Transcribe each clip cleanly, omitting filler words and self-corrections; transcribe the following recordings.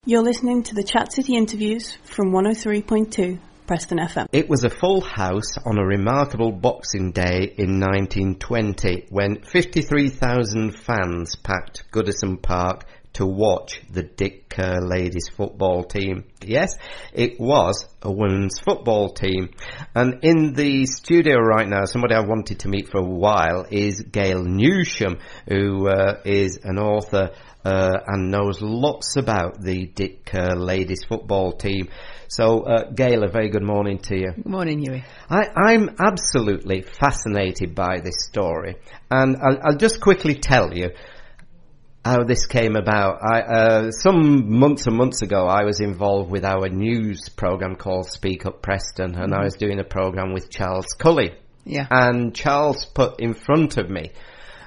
You're listening to the Chat City interviews from 103.2 Preston FM. It was a full house on a remarkable Boxing Day in 1920 when 53,000 fans packed Goodison Park to watch the Dick Kerr ladies football team. Yes, it was a women's football team. And in the studio right now, somebody I wanted to meet for a while is Gail Newsham, who is an author and knows lots about the Dick Kerr ladies football team. So, Gail, a very good morning to you. Good morning, Hughie. I'm absolutely fascinated by this story. And I'll just quickly tell you how this came about. Some months and months ago, I was involved with our news programme called Speak Up Preston, and I was doing a programme with Charles Cully. Yeah. And Charles put in front of me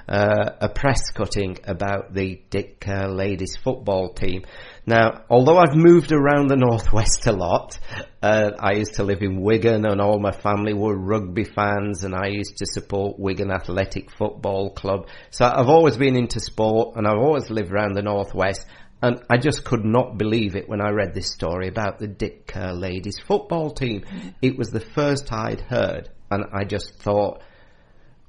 a press cutting about the Dick Kerr ladies football team. Now, although I've moved around the northwest a lot, I used to live in Wigan and all my family were rugby fans, and I used to support Wigan Athletic Football Club. So I've always been into sport and I've always lived around the northwest, and I just could not believe it when I read this story about the Dick Kerr ladies football team. It was the first I'd heard, and I just thought,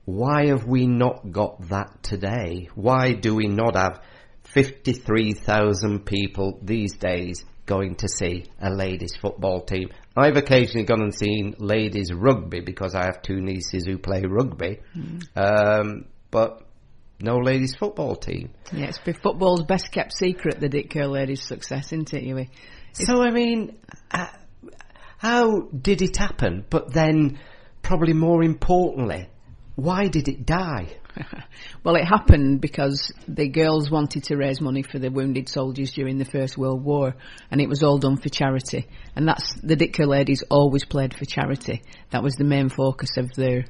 why have we not got that today? Why do we not have 53,000 people these days going to see a ladies football team? I've occasionally gone and seen ladies rugby because I have two nieces who play rugby, but no ladies football team. Yeah, it's football's best kept secret, the Dick Kerr ladies' success, isn't it, Hughie? So, I mean, how did it happen? But then, probably more importantly, why did it die? Well, it happened because the girls wanted to raise money for the wounded soldiers during the First World War, and it was all done for charity. And that's the Dick Kerr ladies always played for charity. That was the main focus of their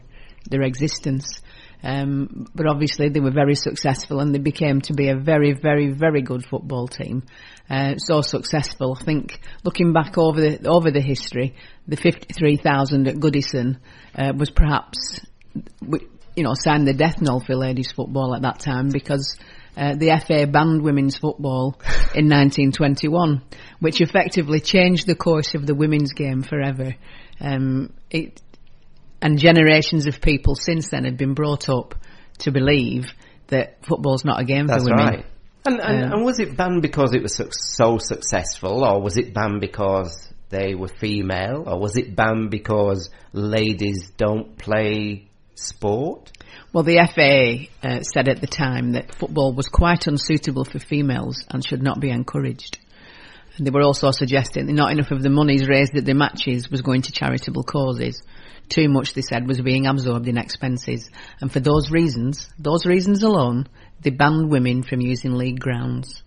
existence. But obviously they were very successful, and they became to be a very, very, very good football team. So successful, I think, looking back over the history, the 53,000 at Goodison was perhaps, signed the death knell for ladies football at that time, because the FA banned women's football in 1921, which effectively changed the course of the women's game forever. And generations of people since then have been brought up to believe that football's not a game for women. That's right. And was it banned because it was so successful, or was it banned because they were female, or was it banned because ladies don't play sport? Well, the FA said at the time that football was quite unsuitable for females and should not be encouraged. And they were also suggesting that not enough of the monies raised at the matches was going to charitable causes. Too much, they said, was being absorbed in expenses. And for those reasons alone, they banned women from using league grounds.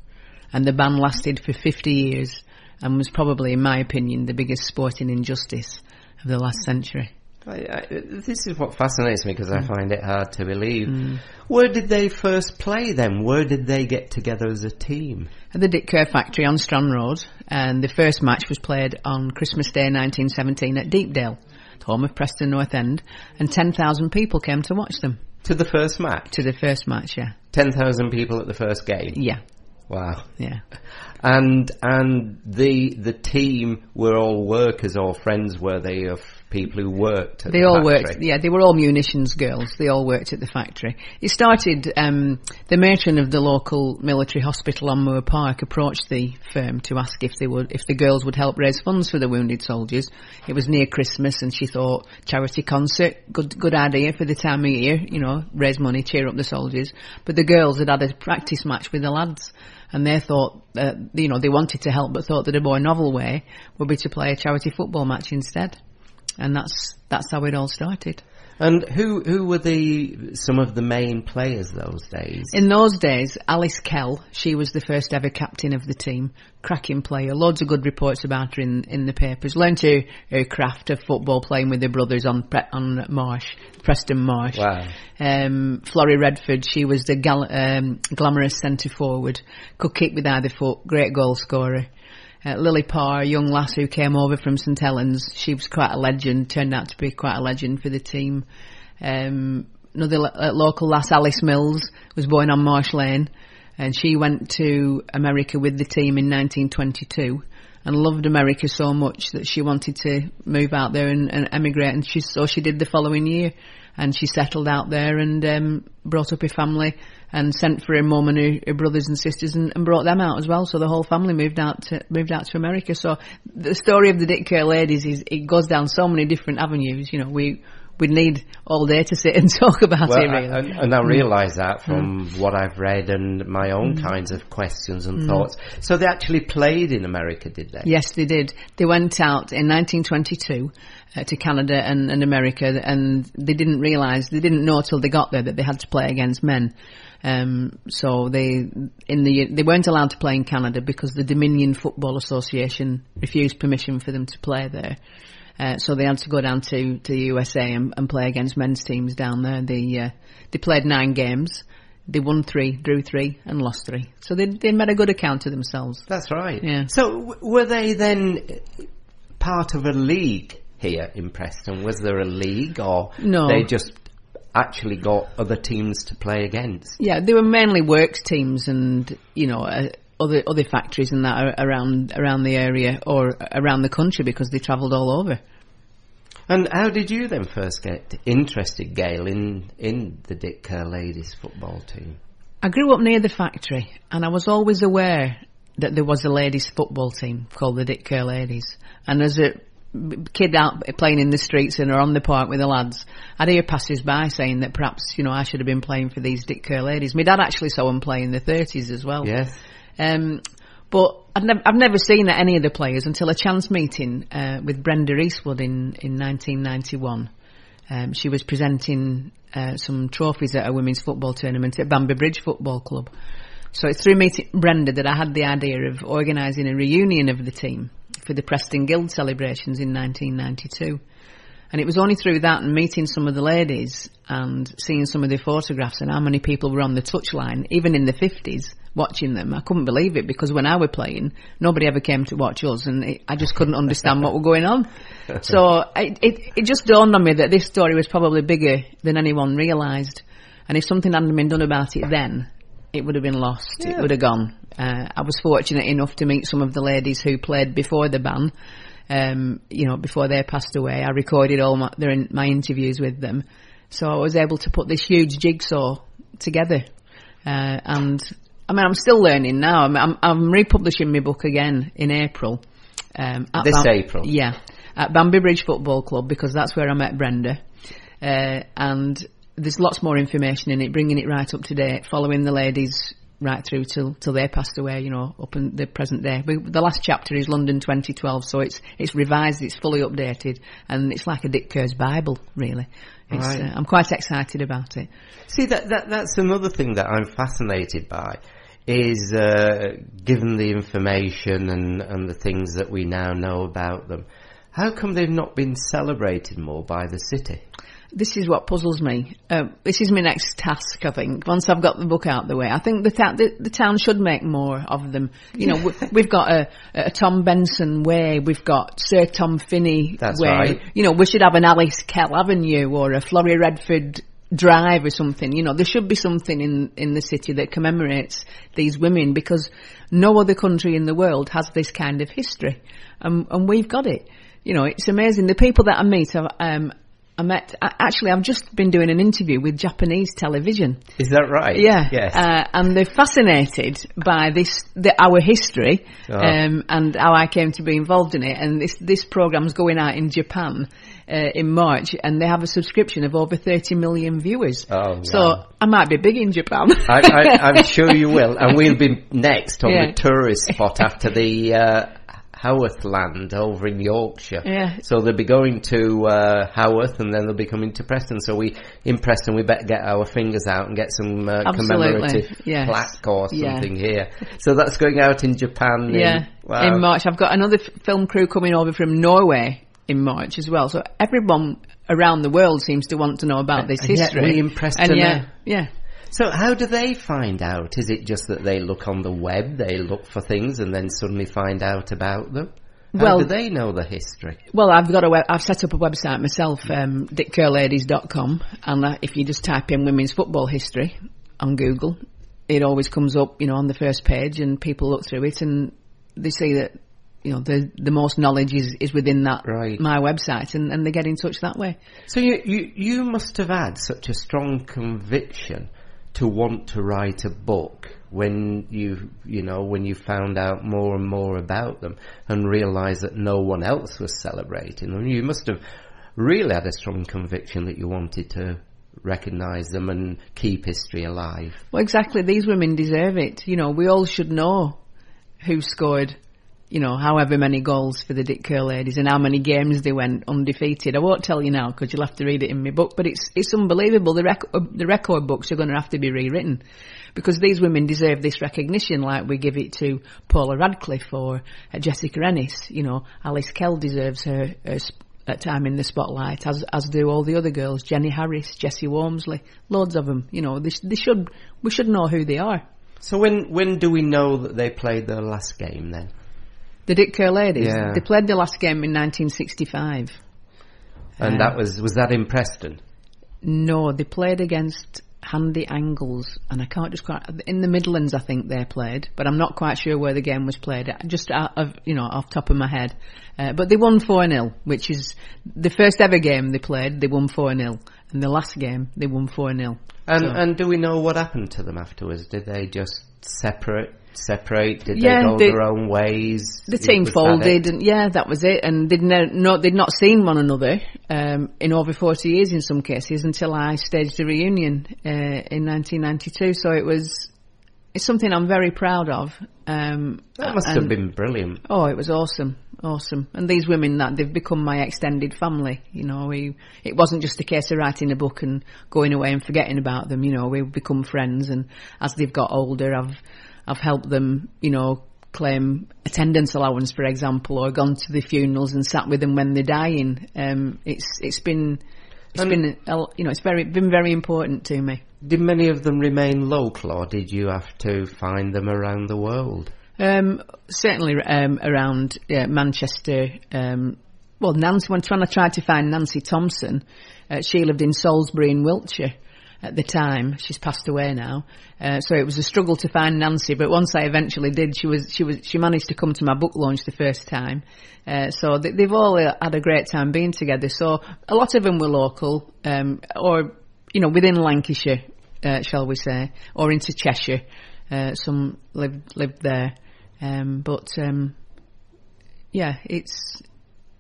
And the ban lasted for 50 years and was probably, in my opinion, the biggest sporting injustice of the last century. This is what fascinates me, because I find it hard to believe. Where did they first play then? Where did they get together as a team? At the Dick Kerr factory on Strand Road, and the first match was played on Christmas Day 1917 at Deepdale, home of Preston North End, and 10,000 people came to watch them. To the first match? To the first match, yeah. 10,000 people at the first game? Yeah. Wow. Yeah. And the team were all workers or friends, were they, of people who worked at the factory? They all worked, yeah, they were all munitions girls. They all worked at the factory. It started, the matron of the local military hospital on Moor Park approached the firm to ask if the girls would help raise funds for the wounded soldiers. It was near Christmas, and she thought, charity concert, good idea for the time of year, raise money, cheer up the soldiers. But the girls had a practice match with the lads, and they thought, they wanted to help, but thought that a more novel way would be to play a charity football match instead. And that's how it all started. And who were some of the main players those days? In those days, Alice Kell, she was the first ever captain of the team. Cracking player. Loads of good reports about her in the papers. Learned her craft of football playing with her brothers on Preston Marsh. Wow. Florrie Redford, she was the glamorous centre forward. Could kick with either foot. Great goal scorer. Lily Parr, a young lass who came over from St Helens, she was quite a legend, turned out to be quite a legend for the team. Another local lass, Alice Mills, was born on Marsh Lane. and she went to America with the team in 1922 and loved America so much that she wanted to move out there and emigrate, and so she did the following year, and she settled out there and brought up her family and sent for her mum and her brothers and sisters and brought them out as well. So the whole family moved out to America. So the story of the Dick Kerr ladies it goes down so many different avenues. You know, we'd need all day to sit and talk about it, really. And I realise that from what I've read and my own kinds of questions and thoughts. So they actually played in America, did they? Yes, they did. They went out in 1922 to Canada and America, and they didn't know till they got there that they had to play against men. So they weren't allowed to play in Canada because the Dominion Football Association refused permission for them to play there. So they had to go down to the USA and play against men's teams down there. They played 9 games. They won 3, drew 3, and lost 3. So they made a good account of themselves. That's right. Yeah. So were they then part of a league here in Preston? Was there a league, or no? They just actually got other teams to play against? Yeah, they were mainly works teams and, other factories and that around the area or around the country because they travelled all over. And how did you then first get interested, Gail, in the Dick Kerr ladies football team? I grew up near the factory and I was always aware that there was a ladies football team called the Dick Kerr ladies. And as a kid out playing in the streets and or on the park with the lads, I'd hear passers by saying that perhaps, I should have been playing for these Dick Kerr ladies. My dad actually saw them play in the 30s as well. Yes. But I've never seen any of the players until a chance meeting with Brenda Eastwood in 1991. She was presenting some trophies at a women's football tournament at Banbury Bridge Football Club. So it's through meeting Brenda that I had the idea of organising a reunion of the team for the Preston Guild celebrations in 1992. And it was only through that and meeting some of the ladies and seeing some of their photographs and how many people were on the touchline, even in the 50s, watching them. I couldn't believe it because when I were playing, nobody ever came to watch us and I just couldn't understand what was going on. So it just dawned on me that this story was probably bigger than anyone realised. And if something hadn't been done about it then, it would have been lost. Yeah. It would have gone. I was fortunate enough to meet some of the ladies who played before the ban. Before they passed away. I recorded all my interviews with them. So I was able to put this huge jigsaw together. And I'm still learning now. I'm republishing my book again in April. April? Yeah. At Banbury Bridge Football Club because that's where I met Brenda. And there's lots more information in it, bringing it right up to date, following the ladies right through till they passed away, up in the present day. The last chapter is London 2012, so it's revised, it's fully updated, and it's like a Dick Kerr's Bible, really. Right. I'm quite excited about it. See, that's another thing that I'm fascinated by, is given the information and the things that we now know about them, how come they've not been celebrated more by the city? This is what puzzles me. This is my next task, I think. Once I've got the book out the way, I think the town should make more of them. We've got a Tom Benson Way. We've got Sir Tom Finney That's Way. Right. We should have an Alice Kell Avenue or a Florrie Redford Drive or something. There should be something in the city that commemorates these women because no other country in the world has this kind of history, and we've got it. It's amazing. The people that I meet, I've just been doing an interview with Japanese television. Is that right? Yeah. Yes. And they're fascinated by our history, and how I came to be involved in it. And this program's going out in Japan in March, and they have a subscription of over 30 million viewers. Oh, wow. So I might be big in Japan. I'm sure you will. And we'll be next on the tourist spot after the Haworth land over in Yorkshire. Yeah. So they'll be going to Haworth and then they'll be coming to Preston. So in Preston we better get our fingers out and get some commemorative plaque or something here. So that's going out in Japan. In March. I've got another film crew coming over from Norway in March as well. So everyone around the world seems to want to know about this history. We in Preston. Yeah. So how do they find out? Is it just that they look on the web, they look for things and then suddenly find out about them? How do they know the history? Well, I've set up a website myself, dickkerladies.com, and if you just type in women's football history on Google, it always comes up, on the first page, and people look through it and they see that, the most knowledge is within that my website, and they get in touch that way. So you must have had such a strong conviction to want to write a book when you found out more and more about them and realised that no one else was celebrating them. You must have really had a strong conviction that you wanted to recognise them and keep history alive. Well, exactly. These women deserve it. We all should know who scored, however many goals for the Dick Kerr ladies and how many games they went undefeated. I won't tell you now because you'll have to read it in my book, but it's unbelievable. The record books are going to have to be rewritten because these women deserve this recognition like we give it to Paula Radcliffe or Jessica Ennis. Alice Kell deserves her time in the spotlight, as do all the other girls, Jenny Harris, Jessie Wormsley, loads of them. We should know who they are. So when do we know that they played their last game then? The Dick Kerr ladies, yeah. They played their last game in 1965. And that was that in Preston? No, they played against Handy Angles, and I can't just quite, in the Midlands I think they played, but I'm not quite sure where the game was played, just out of, off top of my head. But they won 4-0, which is the first ever game they played, they won 4-0, and the last game they won 4-0. And do we know what happened to them afterwards? Did they just separate? Did they go their own ways? The team folded, and that was it. And they'd not seen one another in over 40 years in some cases until I staged a reunion in 1992. So it's something I'm very proud of. That must have been brilliant. Oh, it was awesome. And these women, they've become my extended family. It wasn't just a case of writing a book and going away and forgetting about them. We've become friends, and as they've got older, I've helped them, claim attendance allowance, for example, or gone to the funerals and sat with them when they're dying. It's been very important to me. Did many of them remain local, or did you have to find them around the world? Certainly around Manchester. Nancy. When I tried to find Nancy Thompson, she lived in Salisbury in Wiltshire at the time. She's passed away now, so it was a struggle to find Nancy. But once I eventually did, she managed to come to my book launch the first time. So they've all had a great time being together. So a lot of them were local, or within Lancashire, shall we say, or into Cheshire. Some lived there, but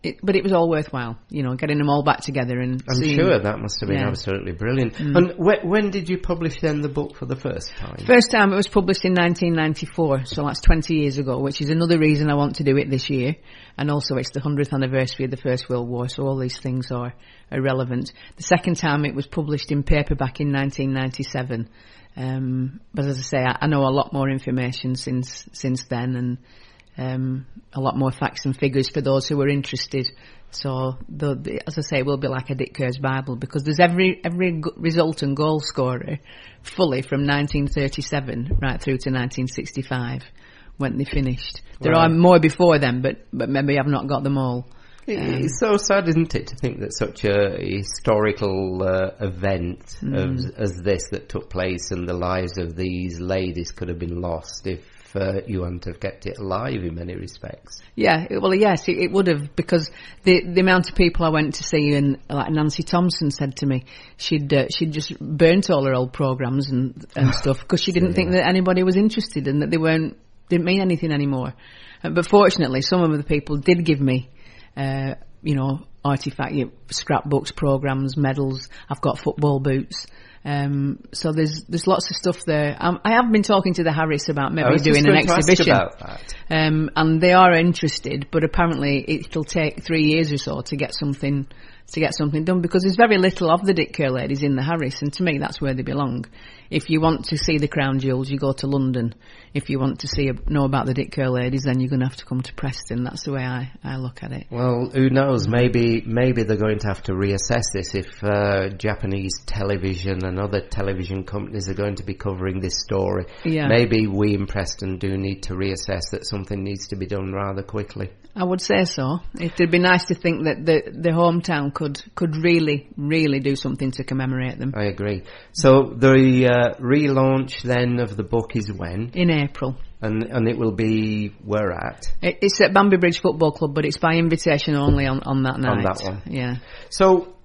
it was all worthwhile, getting them all back together. And I'm sure that must have been absolutely brilliant. And when did you publish then the book for the first time? First time it was published in 1994, so that's 20 years ago, which is another reason I want to do it this year. And also it's the 100th anniversary of the First World War, so all these things are relevant. The second time it was published in paperback in 1997. But as I say, I know a lot more information since then, and a lot more facts and figures for those who are interested. So, as I say, it will be like a Dick Kerr's Bible, because there's every result and goal scorer fully from 1937 right through to 1965 when they finished. There are more before them, but maybe I've not got them all. It's so sad, isn't it, to think that such a historical event as this that took place and the lives of these ladies could have been lost if you hadn't have kept it alive in many respects. Yeah, well, yes, it would have, because the amount of people I went to see, and like Nancy Thompson said to me, she'd just burnt all her old programmes and stuff because she didn't think that anybody was interested and that they didn't mean anything anymore. But fortunately, some of the people did give me artifact, scrapbooks, programmes, medals. I've got football boots. So there's lots of stuff there. I have been talking to the Harris about maybe doing an exhibition. Ask about that. And they are interested, but apparently it'll take 3 years or so to get something done, because there's very little of the Dick Kerr ladies in the Harris, and to me that's where they belong. If you want to see the crown jewels, you go to London. If you want to know about the Dick Kerr ladies, then you're going to have to come to Preston. That's the way I look at it. Well, who knows? Maybe they're going to have to reassess this if Japanese television and other television companies are going to be covering this story. Yeah. Maybe we in Preston do need to reassess that something needs to be done rather quickly. I would say so. It'd be nice to think that the hometown town could really, really do something to commemorate them. I agree. So the relaunch then of the book is when? In April. And it will be where at? It's at Banbury Bridge Football Club, but it's by invitation only on that night. On that one. Yeah. So,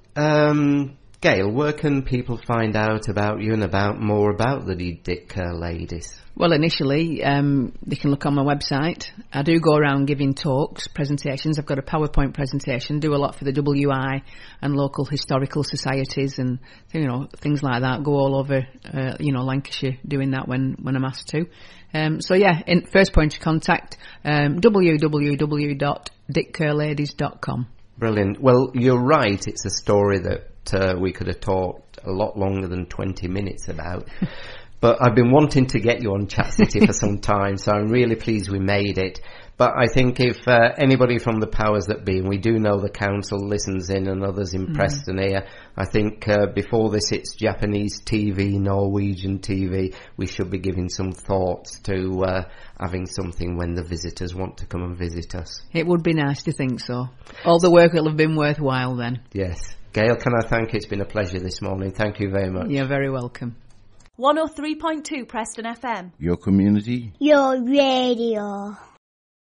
Gail, where can people find out about you and more about the Dick Kerr ladies? Well, initially, they can look on my website. I do go around giving talks, presentations. I've got a PowerPoint presentation, do a lot for the WI and local historical societies and, things like that. Go all over, Lancashire doing that when I'm asked to. First point of contact, www.dickkerladies.com. Brilliant. Well, you're right. It's a story that we could have talked a lot longer than 20 minutes about. But I've been wanting to get you on Chat City for some time, so I'm really pleased we made it. But I think if anybody from the powers that be, and we do know the council listens in and others in Preston here, I think before this hits Japanese TV, Norwegian TV, we should be giving some thoughts to having something when the visitors want to come and visit us. It would be nice to think so. All the work will have been worthwhile then. Yes. Gail, can I thank you? It's been a pleasure this morning. Thank you very much. You're very welcome. 103.2 Preston FM. Your community. Your radio.